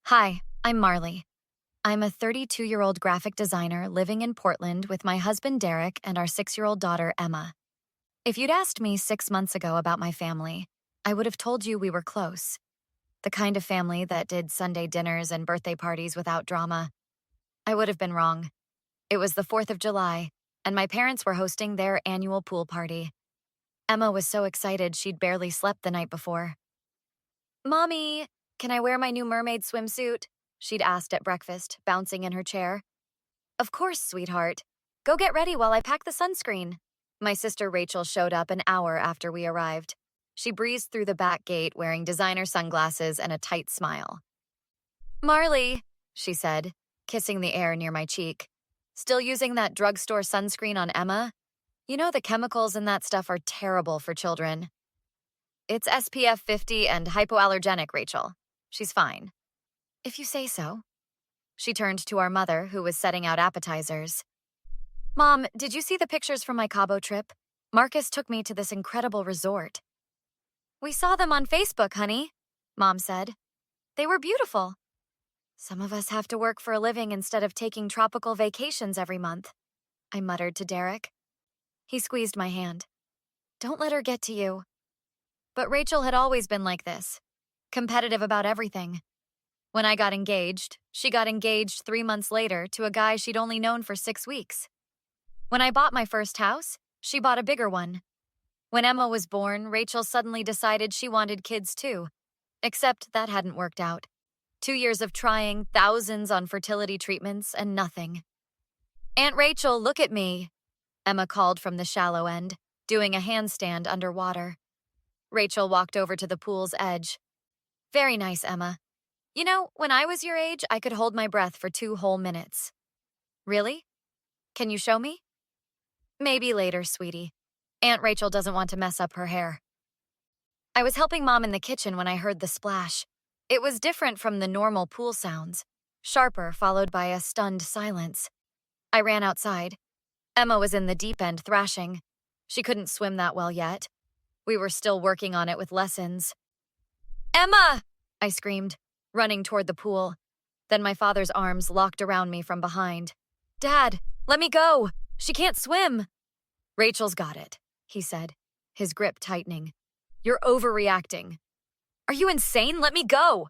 Hi, I'm Marley. I'm a 32-year-old graphic designer living in Portland with my husband Derek and our 6-year-old daughter Emma. If you'd asked me 6 months ago about my family, I would have told you we were close. The kind of family that did Sunday dinners and birthday parties without drama. I would have been wrong. It was the 4th of July, and my parents were hosting their annual pool party. Emma was so excited she'd barely slept the night before. "Mommy, can I wear my new mermaid swimsuit?" she'd asked at breakfast, bouncing in her chair. "Of course, sweetheart. Go get ready while I pack the sunscreen." My sister Rachel showed up an hour after we arrived. She breezed through the back gate wearing designer sunglasses and a tight smile. "Marley," she said, kissing the air near my cheek. "Still using that drugstore sunscreen on Emma? You know the chemicals in that stuff are terrible for children." "It's SPF 50 and hypoallergenic, Rachel. She's fine." "If you say so." She turned to our mother, who was setting out appetizers. "Mom, did you see the pictures from my Cabo trip? Marcus took me to this incredible resort." "We saw them on Facebook, honey," Mom said. "They were beautiful." "Some of us have to work for a living instead of taking tropical vacations every month," I muttered to Derek. He squeezed my hand. "Don't let her get to you." But Rachel had always been like this, competitive about everything. When I got engaged, she got engaged 3 months later to a guy she'd only known for 6 weeks. When I bought my first house, she bought a bigger one. When Emma was born, Rachel suddenly decided she wanted kids too. Except that hadn't worked out. 2 years of trying, thousands on fertility treatments, and nothing. "Aunt Rachel, look at me," Emma called from the shallow end, doing a handstand underwater. Rachel walked over to the pool's edge. "Very nice, Emma. You know, when I was your age, I could hold my breath for 2 whole minutes." "Really? Can you show me?" "Maybe later, sweetie. Aunt Rachel doesn't want to mess up her hair." I was helping Mom in the kitchen when I heard the splash. It was different from the normal pool sounds, sharper, followed by a stunned silence. I ran outside. Emma was in the deep end thrashing. She couldn't swim that well yet. We were still working on it with lessons. "Emma!" I screamed, running toward the pool. Then my father's arms locked around me from behind. "Dad, let me go! She can't swim!" "Rachel's got it," he said, his grip tightening. "You're overreacting." "Are you insane? Let me go!"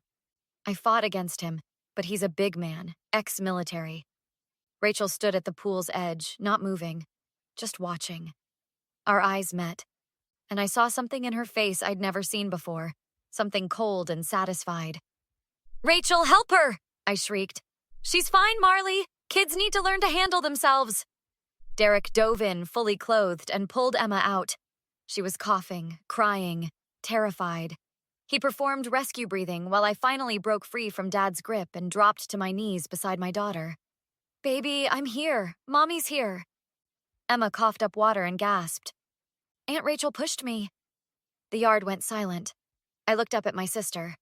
I fought against him, but he's a big man, ex-military. Rachel stood at the pool's edge, not moving, just watching. Our eyes met, and I saw something in her face I'd never seen before, something cold and satisfied. "Rachel, help her!" I shrieked. "She's fine, Marley. Kids need to learn to handle themselves." Derek dove in, fully clothed, and pulled Emma out. She was coughing, crying, terrified. He performed rescue breathing while I finally broke free from Dad's grip and dropped to my knees beside my daughter. "Baby, I'm here. Mommy's here." Emma coughed up water and gasped. "Aunt Rachel pushed me." The yard went silent. I looked up at my sister.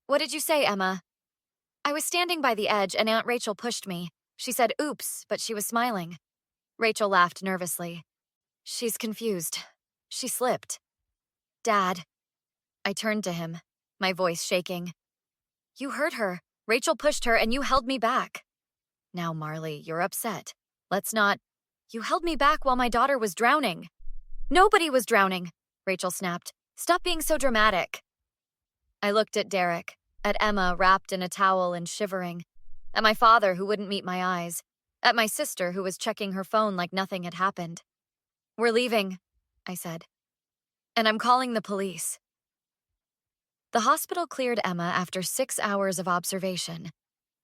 "What did you say, Emma?" "I was standing by the edge and Aunt Rachel pushed me. She said, 'Oops,' but she was smiling." Rachel laughed nervously. "She's confused. She slipped." "Dad." I turned to him, my voice shaking. "You hurt her. Rachel pushed her and you held me back." "Now, Marley, you're upset. Let's not—" "You held me back while my daughter was drowning." "Nobody was drowning," Rachel snapped. "Stop being so dramatic." I looked at Derek, at Emma wrapped in a towel and shivering, at my father who wouldn't meet my eyes, at my sister who was checking her phone like nothing had happened. "We're leaving," I said. "And I'm calling the police." The hospital cleared Emma after 6 hours of observation.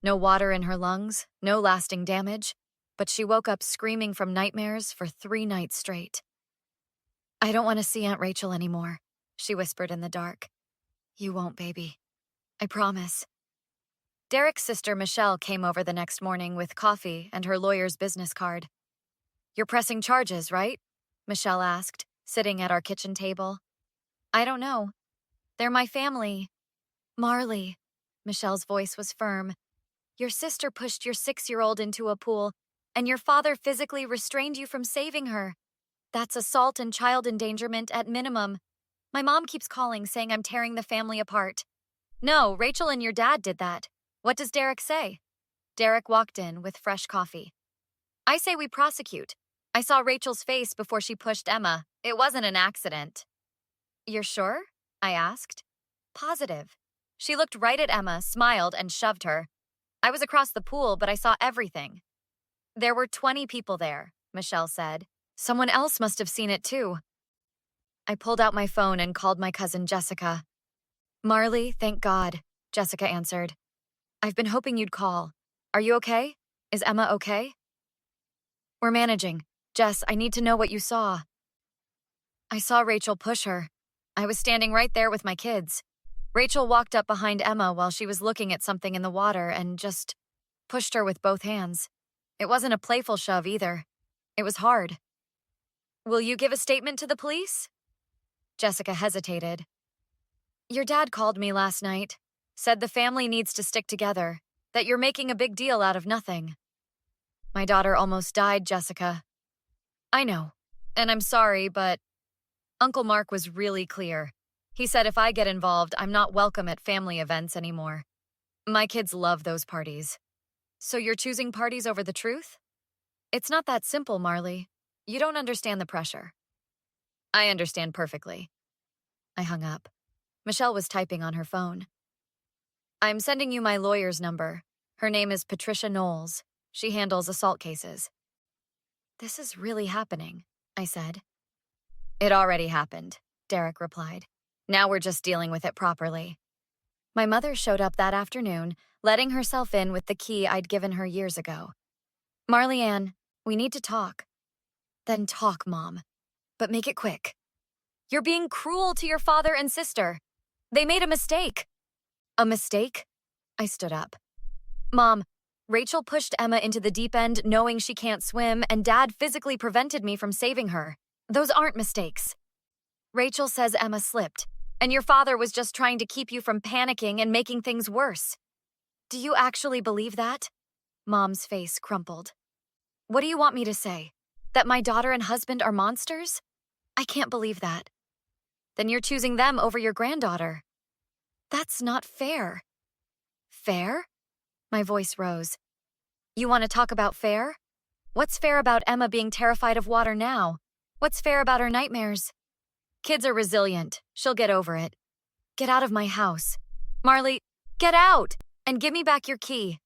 No water in her lungs, no lasting damage, but she woke up screaming from nightmares for 3 nights straight. "I don't want to see Aunt Rachel anymore," she whispered in the dark. "You won't, baby. I promise." Derek's sister Michelle came over the next morning with coffee and her lawyer's business card. "You're pressing charges, right?" Michelle asked, sitting at our kitchen table. "I don't know. They're my family." "Marley," Michelle's voice was firm. "Your sister pushed your 6-year-old into a pool, and your father physically restrained you from saving her. That's assault and child endangerment at minimum. My mom keeps calling saying I'm tearing the family apart." No, Rachel and your dad did that. What does Derek say? Derek walked in with fresh coffee. I say we prosecute. I saw Rachel's face before she pushed Emma. It wasn't an accident. You're sure? I asked. Positive. She looked right at Emma, smiled, and shoved her. I was across the pool, but I saw everything. There were 20 people there, Michelle said. Someone else must have seen it too. I pulled out my phone and called my cousin Jessica. Marley, thank God, Jessica answered. I've been hoping you'd call. Are you okay? Is Emma okay? We're managing. Jess, I need to know what you saw. I saw Rachel push her. I was standing right there with my kids. Rachel walked up behind Emma while she was looking at something in the water and just pushed her with both hands. It wasn't a playful shove either. It was hard. Will you give a statement to the police? Jessica hesitated. Your dad called me last night, said the family needs to stick together, that you're making a big deal out of nothing. My daughter almost died, Jessica. I know, and I'm sorry, but Uncle Mark was really clear. He said if I get involved, I'm not welcome at family events anymore. My kids love those parties. So you're choosing parties over the truth? It's not that simple, Marley. You don't understand the pressure. I understand perfectly. I hung up. Michelle was typing on her phone. I'm sending you my lawyer's number. Her name is Patricia Knowles. She handles assault cases. This is really happening, I said. It already happened, Derek replied. Now we're just dealing with it properly. My mother showed up that afternoon, letting herself in with the key I'd given her years ago. Marley Ann, we need to talk. Then talk, Mom. But make it quick. You're being cruel to your father and sister. They made a mistake. A mistake? I stood up. Mom, Rachel pushed Emma into the deep end knowing she can't swim, and Dad physically prevented me from saving her. Those aren't mistakes. Rachel says Emma slipped, and your father was just trying to keep you from panicking and making things worse. Do you actually believe that? Mom's face crumpled. What do you want me to say? That my daughter and husband are monsters? I can't believe that. Then you're choosing them over your granddaughter. That's not fair. Fair? My voice rose. You want to talk about fair? What's fair about Emma being terrified of water now? What's fair about her nightmares? Kids are resilient. She'll get over it. Get out of my house. Marley, get out! And give me back your key.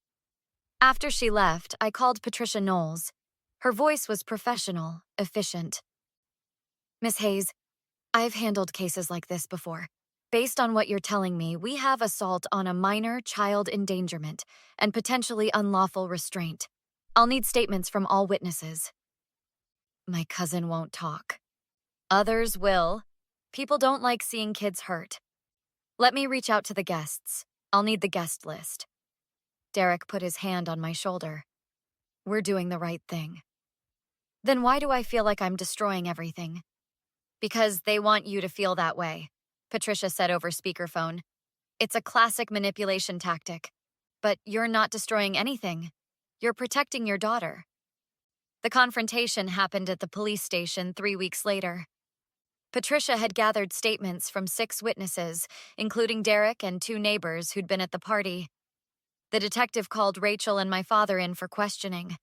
After she left, I called Patricia Knowles. Her voice was professional, efficient. Miss Hayes, I've handled cases like this before. Based on what you're telling me, we have assault on a minor child endangerment and potentially unlawful restraint. I'll need statements from all witnesses. My cousin won't talk. Others will. People don't like seeing kids hurt. Let me reach out to the guests. I'll need the guest list. Derek put his hand on my shoulder. We're doing the right thing. Then why do I feel like I'm destroying everything? Because they want you to feel that way, Patricia said over speakerphone. It's a classic manipulation tactic. But you're not destroying anything. You're protecting your daughter. The confrontation happened at the police station 3 weeks later. Patricia had gathered statements from 6 witnesses, including Derek and 2 neighbors who'd been at the party. The detective called Rachel and my father in for questioning.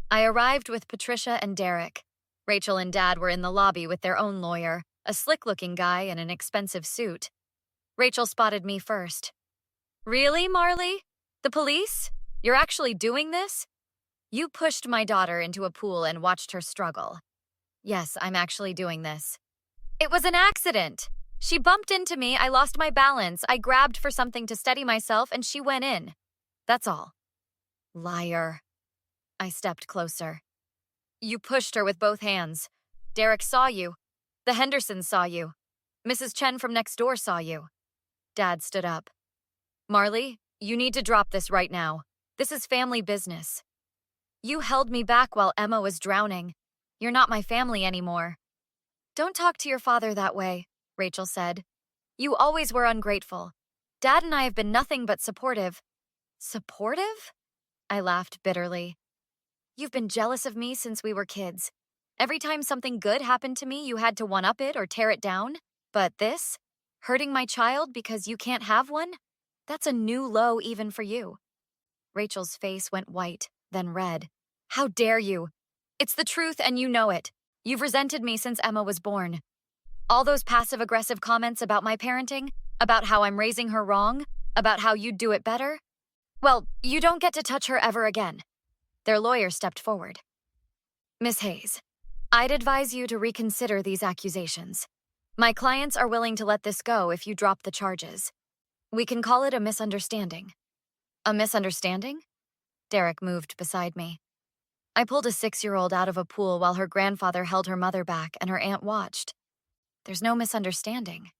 I arrived with Patricia and Derek. Rachel and Dad were in the lobby with their own lawyer, a slick-looking guy in an expensive suit. Rachel spotted me first. Really, Marley? The police? You're actually doing this? You pushed my daughter into a pool and watched her struggle. Yes, I'm actually doing this. It was an accident. She bumped into me, I lost my balance, I grabbed for something to steady myself, and she went in. That's all. Liar. I stepped closer. You pushed her with both hands. Derek saw you. The Hendersons saw you. Mrs. Chen from next door saw you. Dad stood up. Marley, you need to drop this right now. This is family business. You held me back while Emma was drowning. You're not my family anymore. Don't talk to your father that way, Rachel said. You always were ungrateful. Dad and I have been nothing but supportive. Supportive? I laughed bitterly. You've been jealous of me since we were kids. Every time something good happened to me, you had to one-up it or tear it down. But this? Hurting my child because you can't have one? That's a new low even for you. Rachel's face went white, then red. How dare you? It's the truth and you know it. You've resented me since Emma was born. All those passive-aggressive comments about my parenting, about how I'm raising her wrong, about how you'd do it better. Well, you don't get to touch her ever again. Their lawyer stepped forward. Miss Hayes, I'd advise you to reconsider these accusations. My clients are willing to let this go if you drop the charges. We can call it a misunderstanding. A misunderstanding? Derek moved beside me. I pulled a 6-year-old out of a pool while her grandfather held her mother back and her aunt watched. There's no misunderstanding.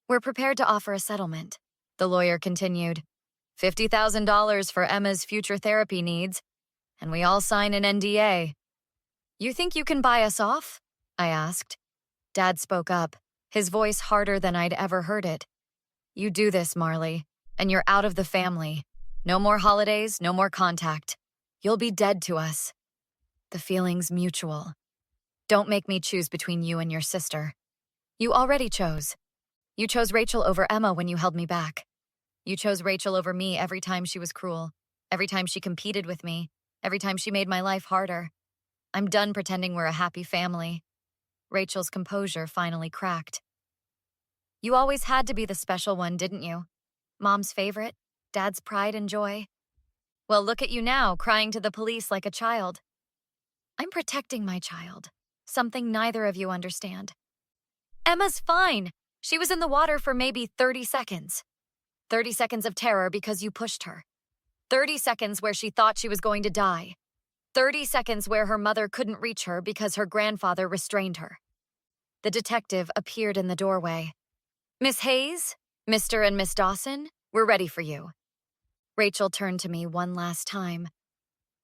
We're prepared to offer a settlement, the lawyer continued. $50,000 for Emma's future therapy needs, and we all sign an NDA. You think you can buy us off? I asked. Dad spoke up, his voice harder than I'd ever heard it. You do this, Marley, and you're out of the family. No more holidays, no more contact. You'll be dead to us. The feeling's mutual. Don't make me choose between you and your sister. You already chose. You chose Rachel over Emma when you held me back. You chose Rachel over me every time she was cruel, every time she competed with me, every time she made my life harder. I'm done pretending we're a happy family. Rachel's composure finally cracked. You always had to be the special one, didn't you? Mom's favorite, Dad's pride and joy. Well, look at you now, crying to the police like a child. I'm protecting my child, something neither of you understand. Emma's fine. She was in the water for maybe 30 seconds. 30 seconds of terror because you pushed her. 30 seconds where she thought she was going to die. 30 seconds where her mother couldn't reach her because her grandfather restrained her. The detective appeared in the doorway. Miss Hayes, Mr. and Miss Dawson, we're ready for you. Rachel turned to me one last time.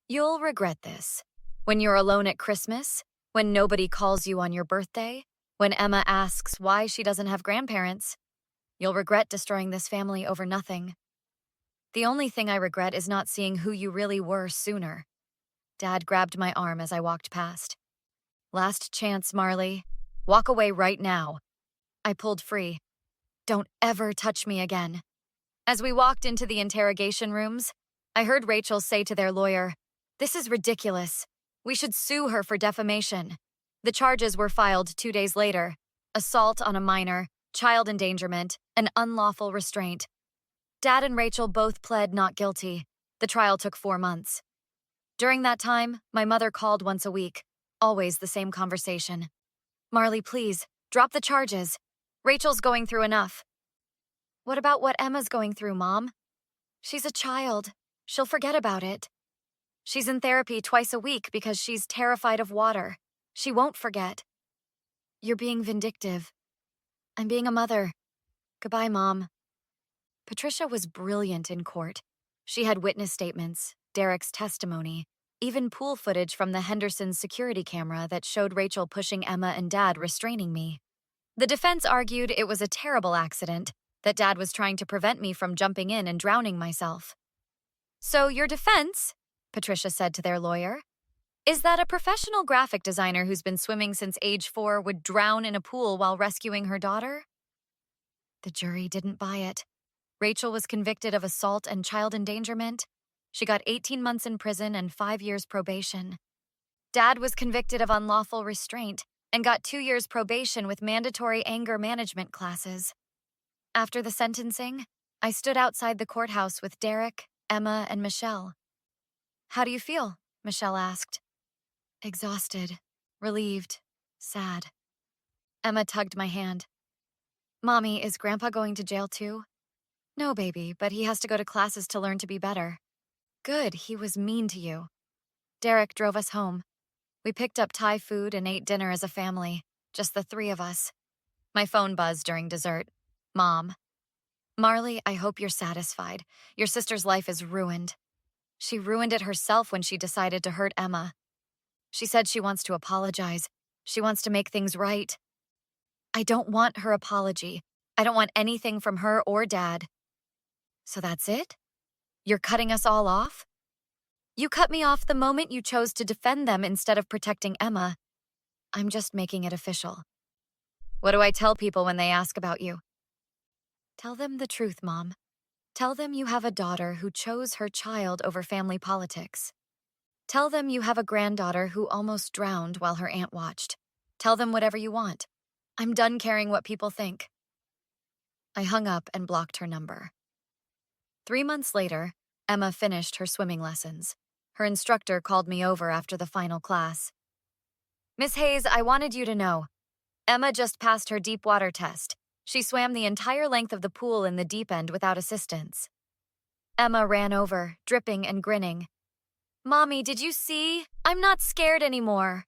You'll regret this. When you're alone at Christmas, when nobody calls you on your birthday, when Emma asks why she doesn't have grandparents, you'll regret destroying this family over nothing. The only thing I regret is not seeing who you really were sooner. Dad grabbed my arm as I walked past. Last chance, Marley. Walk away right now. I pulled free. Don't ever touch me again. As we walked into the interrogation rooms, I heard Rachel say to their lawyer, "This is ridiculous. We should sue her for defamation." The charges were filed 2 days later. Assault on a minor, child endangerment, and unlawful restraint. Dad and Rachel both pled not guilty. The trial took 4 months. During that time, my mother called once a week, always the same conversation. Marley, please, drop the charges. Rachel's going through enough. What about what Emma's going through, Mom? She's a child. She'll forget about it. She's in therapy twice a week because she's terrified of water. She won't forget. You're being vindictive. I'm being a mother. Goodbye, Mom. Patricia was brilliant in court. She had witness statements, Derek's testimony, even pool footage from the Henderson's security camera that showed Rachel pushing Emma and Dad restraining me. The defense argued it was a terrible accident, that Dad was trying to prevent me from jumping in and drowning myself. So your defense, Patricia said to their lawyer, is that a professional graphic designer who's been swimming since age 4 would drown in a pool while rescuing her daughter? The jury didn't buy it. Rachel was convicted of assault and child endangerment. She got 18 months in prison and 5 years probation. Dad was convicted of unlawful restraint and got 2 years probation with mandatory anger management classes. After the sentencing, I stood outside the courthouse with Derek, Emma, and Michelle. How do you feel? Michelle asked. Exhausted, relieved, sad. Emma tugged my hand. Mommy, is Grandpa going to jail too? No, baby, but he has to go to classes to learn to be better. Good, he was mean to you. Derek drove us home. We picked up Thai food and ate dinner as a family, just the 3 of us. My phone buzzed during dessert. Mom. Marley, I hope you're satisfied. Your sister's life is ruined. She ruined it herself when she decided to hurt Emma. She said she wants to apologize. She wants to make things right. I don't want her apology. I don't want anything from her or Dad. So that's it? You're cutting us all off? You cut me off the moment you chose to defend them instead of protecting Emma. I'm just making it official. What do I tell people when they ask about you? Tell them the truth, Mom. Tell them you have a daughter who chose her child over family politics. Tell them you have a granddaughter who almost drowned while her aunt watched. Tell them whatever you want. I'm done caring what people think. I hung up and blocked her number. 3 months later, Emma finished her swimming lessons. Her instructor called me over after the final class. Miss Hayes, I wanted you to know. Emma just passed her deep water test. She swam the entire length of the pool in the deep end without assistance. Emma ran over, dripping and grinning. Mommy, did you see? I'm not scared anymore.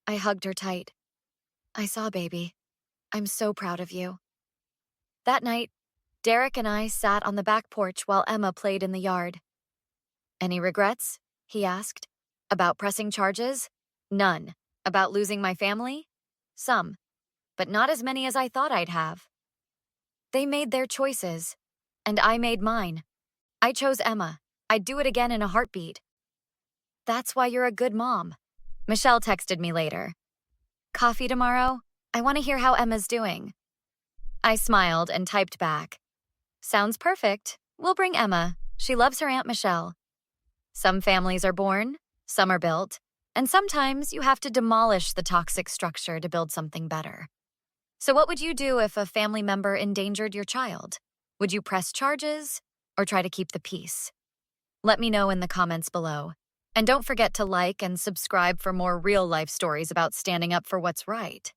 I hugged her tight. I saw, baby. I'm so proud of you. That night, Derek and I sat on the back porch while Emma played in the yard. Any regrets? He asked. About pressing charges? None. About losing my family? Some. But not as many as I thought I'd have. They made their choices, and I made mine. I chose Emma. I'd do it again in a heartbeat. That's why you're a good mom. Michelle texted me later. Coffee tomorrow? I want to hear how Emma's doing. I smiled and typed back. Sounds perfect. We'll bring Emma. She loves her Aunt Michelle. Some families are born, some are built, and sometimes you have to demolish the toxic structure to build something better. So what would you do if a family member endangered your child? Would you press charges or try to keep the peace? Let me know in the comments below. And don't forget to like and subscribe for more real-life stories about standing up for what's right.